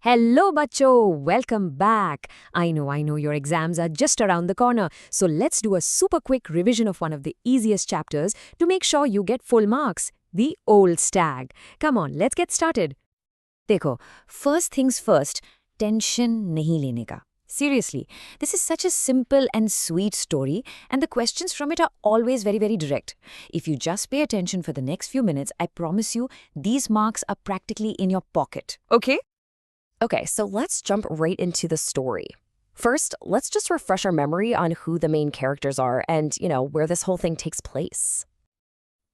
Hello, bacho. Welcome back. I know, your exams are just around the corner. So let's do a super quick revision of one of the easiest chapters to make sure you get full marks. The Old Stag. Come on, let's get started. देखो, first things first, tension नहीं लेने का. Seriously, this is such a simple and sweet story, and the questions from it are always very, very direct. If you just pay attention for the next few minutes, I promise you, these marks are practically in your pocket. Okay? Okay, so let's jump right into the story. First, let's just refresh our memory on who the main characters are and, where this whole thing takes place.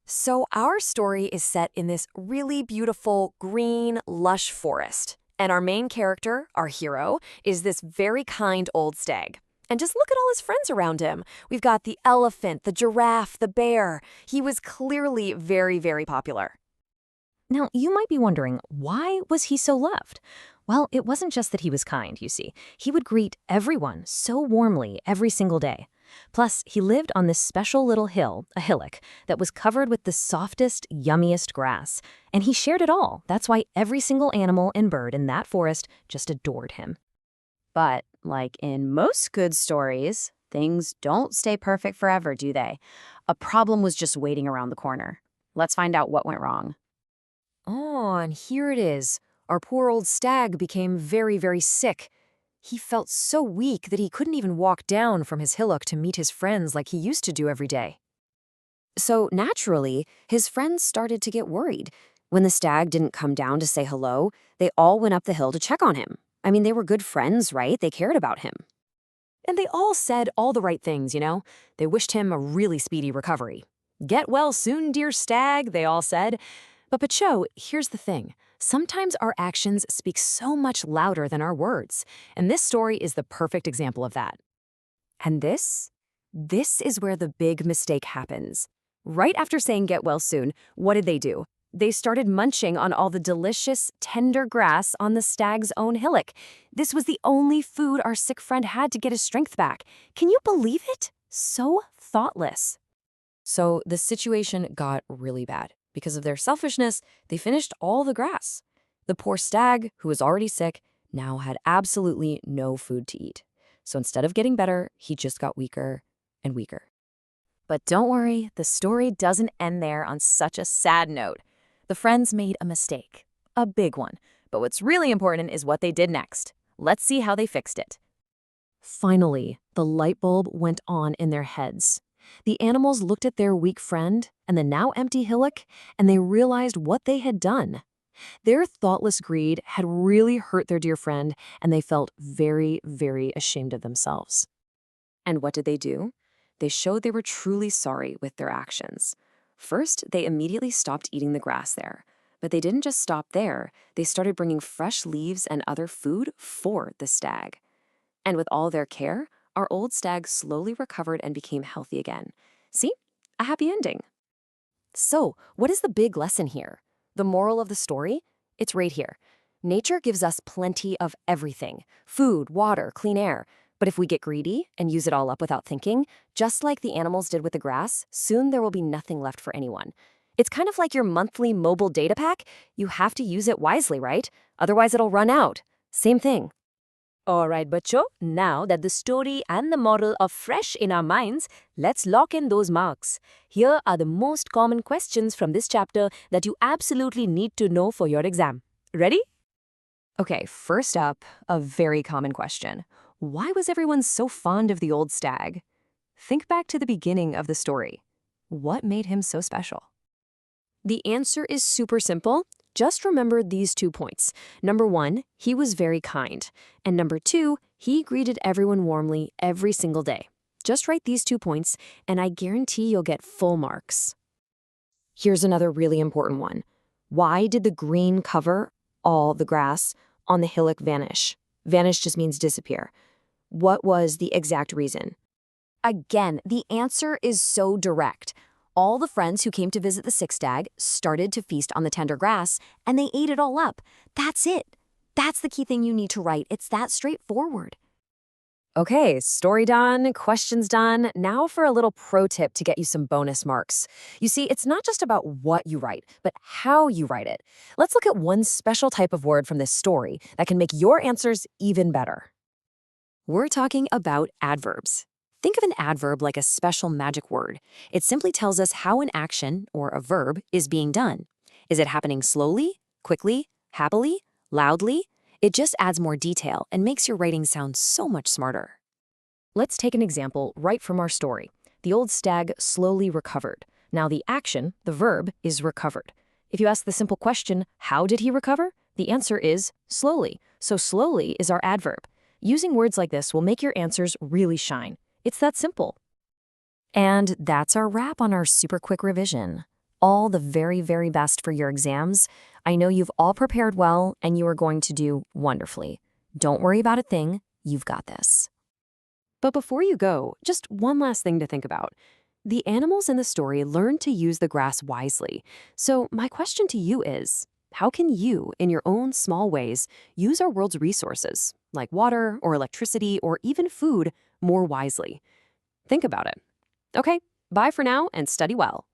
So our story is set in this really beautiful, green, lush forest. And our main character, our hero, is this very kind old stag. And just look at all his friends around him. We've got the elephant, the giraffe, the bear. He was clearly very, very popular. Now, you might be wondering, why was he so loved? Well, it wasn't just that he was kind, you see. He would greet everyone so warmly every single day. Plus, he lived on this special little hill, a hillock, that was covered with the softest, yummiest grass. And he shared it all. That's why every single animal and bird in that forest just adored him. But, like in most good stories, things don't stay perfect forever, do they? A problem was just waiting around the corner. Let's find out what went wrong. Oh, and here it is. Our poor old stag became very, very sick. He felt so weak that he couldn't even walk down from his hillock to meet his friends like he used to do every day. So naturally, his friends started to get worried. When the stag didn't come down to say hello, they all went up the hill to check on him. I mean, they were good friends, right? They cared about him. And they all said all the right things, They wished him a really speedy recovery. Get well soon, dear stag, they all said. But Pacho, here's the thing. Sometimes our actions speak so much louder than our words, and this story is the perfect example of that. And this is where the big mistake happens. Right after saying get well soon, what did they do? They started munching on all the delicious, tender grass on the stag's own hillock. This was the only food our sick friend had to get his strength back. Can you believe it? So thoughtless. So the situation got really bad. Because of their selfishness, they finished all the grass. The poor stag, who was already sick, now had absolutely no food to eat. So instead of getting better, he just got weaker and weaker. But don't worry, the story doesn't end there on such a sad note. The friends made a mistake, a big one. But what's really important is what they did next. Let's see how they fixed it. Finally, the light bulb went on in their heads. The animals looked at their weak friend and the now empty hillock, and they realized what they had done. Their thoughtless greed had really hurt their dear friend, and they felt very, very ashamed of themselves. And what did they do? They showed they were truly sorry with their actions. First, they immediately stopped eating the grass there. But they didn't just stop there. They started bringing fresh leaves and other food for the stag. And with all their care, our old stag slowly recovered and became healthy again. See? A happy ending. So, what is the big lesson here? The moral of the story? It's right here. Nature gives us plenty of everything. Food, water, clean air. But if we get greedy and use it all up without thinking, just like the animals did with the grass, soon there will be nothing left for anyone. It's kind of like your monthly mobile data pack. You have to use it wisely, right? Otherwise it'll run out. Same thing. All right, bacho, now that the story and the moral are fresh in our minds, let's lock in those marks. Here are the most common questions from this chapter that you absolutely need to know for your exam. Ready? Okay, first up, a very common question. Why was everyone so fond of the old stag? Think back to the beginning of the story. What made him so special? The answer is super simple. Just remember these 2 points. Number 1, he was very kind. And number 2, he greeted everyone warmly every single day. Just write these 2 points, and I guarantee you'll get full marks. Here's another really important one. Why did the green cover, all the grass, on the hillock vanish? Vanish just means disappear. What was the exact reason? Again, the answer is so direct. All the friends who came to visit the sick stag started to feast on the tender grass, and they ate it all up. That's it. That's the key thing you need to write. It's that straightforward. Okay, story done, questions done. Now for a little pro tip to get you some bonus marks. You see, it's not just about what you write, but how you write it. Let's look at one special type of word from this story that can make your answers even better. We're talking about adverbs. Think of an adverb like a special magic word. It simply tells us how an action, or a verb, is being done. Is it happening slowly, quickly, happily, loudly? It just adds more detail and makes your writing sound so much smarter. Let's take an example right from our story. The old stag slowly recovered. Now the action, the verb, is recovered. If you ask the simple question, how did he recover? The answer is slowly. So slowly is our adverb. Using words like this will make your answers really shine. It's that simple. And that's our wrap on our super quick revision. All the very, very best for your exams. I know you've all prepared well and you are going to do wonderfully. Don't worry about a thing. You've got this. But before you go, just one last thing to think about. The animals in the story learned to use the grass wisely. So my question to you is, how can you, in your own small ways, use our world's resources, like water or electricity or even food, more wisely? Think about it. Okay, bye for now and study well.